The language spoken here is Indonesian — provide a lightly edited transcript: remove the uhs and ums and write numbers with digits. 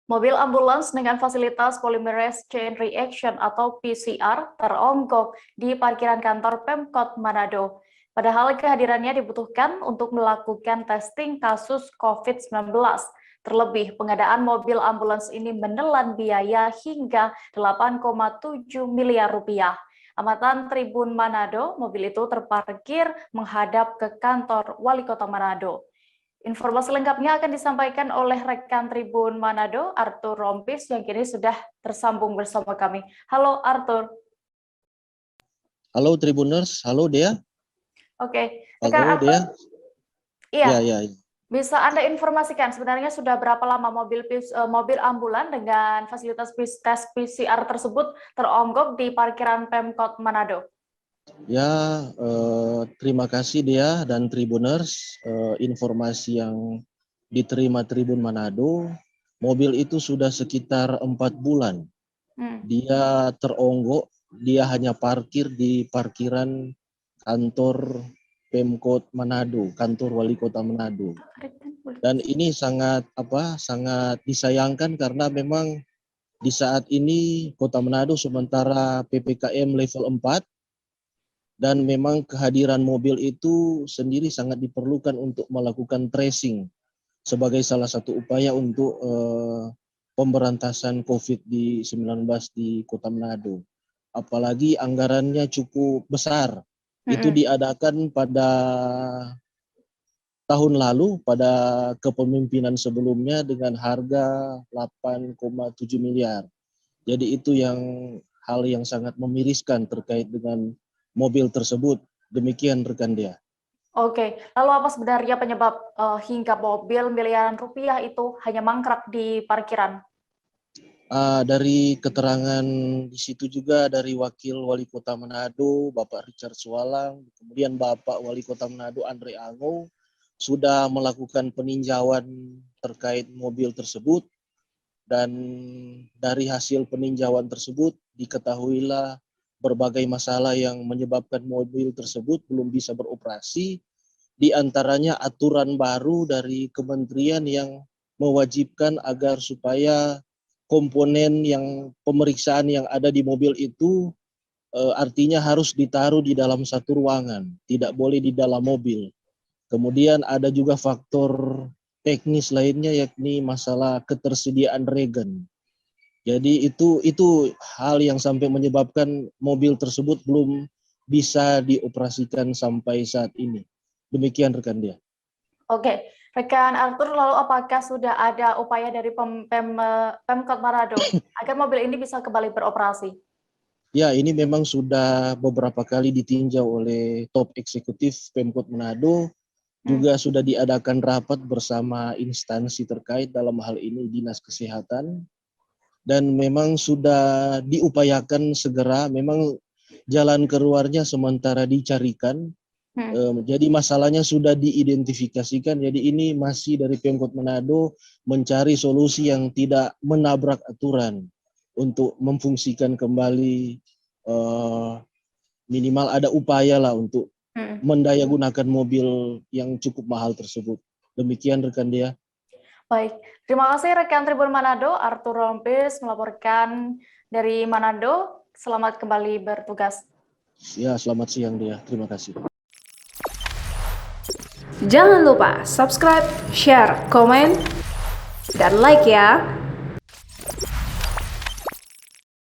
Mobil ambulans dengan fasilitas polymerase chain reaction atau PCR teronggok di parkiran kantor Pemkot Manado. Padahal kehadirannya dibutuhkan untuk melakukan testing kasus COVID-19. Terlebih, pengadaan mobil ambulans ini menelan biaya hingga 8,7 miliar rupiah. Amatan Tribun Manado, mobil itu terparkir menghadap ke kantor Wali Kota Manado. Informasi lengkapnya akan disampaikan oleh rekan Tribun Manado, Arthur Rompis, yang kini sudah tersambung bersama kami. Halo Arthur. Halo Tribuners, halo Dea. Oke, rekan Halo Arthur. Dea. Iya. Ya. Bisa Anda informasikan sebenarnya sudah berapa lama mobil ambulan dengan fasilitas tes PCR tersebut teronggok di parkiran Pemkot Manado? Ya, terima kasih Dea dan Tribuners. Informasi yang diterima Tribun Manado, mobil itu sudah sekitar 4 bulan. Dia teronggok, dia hanya parkir di parkiran kantor Pemkot Manado, kantor Wali Kota Manado. Dan ini sangat disayangkan karena memang di saat ini Kota Manado sementara PPKM level 4 dan memang kehadiran mobil itu sendiri sangat diperlukan untuk melakukan tracing sebagai salah satu upaya untuk pemberantasan COVID-19 di Kota Manado. Apalagi anggarannya cukup besar. Itu diadakan pada tahun lalu pada kepemimpinan sebelumnya dengan harga 8,7 miliar. Jadi itu hal yang sangat memiriskan terkait dengan mobil tersebut. Demikian rekan Dea. Oke, lalu apa sebenarnya penyebab hingga mobil miliaran rupiah itu hanya mangkrak di parkiran? Dari keterangan di situ juga dari Wakil Wali Kota Manado, Bapak Richard Sualang, kemudian Bapak Wali Kota Manado Andre Ango, sudah melakukan peninjauan terkait mobil tersebut, dan dari hasil peninjauan tersebut diketahuilah berbagai masalah yang menyebabkan mobil tersebut belum bisa beroperasi, di antaranya aturan baru dari kementerian yang mewajibkan agar supaya komponen pemeriksaan yang ada di mobil itu artinya harus ditaruh di dalam satu ruangan, tidak boleh di dalam mobil. Kemudian ada juga faktor teknis lainnya yakni masalah ketersediaan regen. Jadi itu hal yang sampai menyebabkan mobil tersebut belum bisa dioperasikan sampai saat ini. Demikian rekan Dea. Oke, rekan Arthur, lalu apakah sudah ada upaya dari Pemkot Manado agar mobil ini bisa kembali beroperasi? Ya, ini memang sudah beberapa kali ditinjau oleh top eksekutif Pemkot Manado. Juga sudah diadakan rapat bersama instansi terkait, dalam hal ini Dinas Kesehatan. Dan memang sudah diupayakan segera, memang jalan keluarnya sementara dicarikan. Jadi masalahnya sudah diidentifikasikan, jadi ini masih dari Pemkot Manado mencari solusi yang tidak menabrak aturan untuk memfungsikan kembali, minimal ada upaya lah untuk mendayagunakan mobil yang cukup mahal tersebut. Demikian rekan Dea. Baik, terima kasih rekan Tribun Manado, Arthur Rompis melaporkan dari Manado. Selamat kembali bertugas. Ya, selamat siang Dea. Terima kasih. Jangan lupa subscribe, share, komen, dan like ya.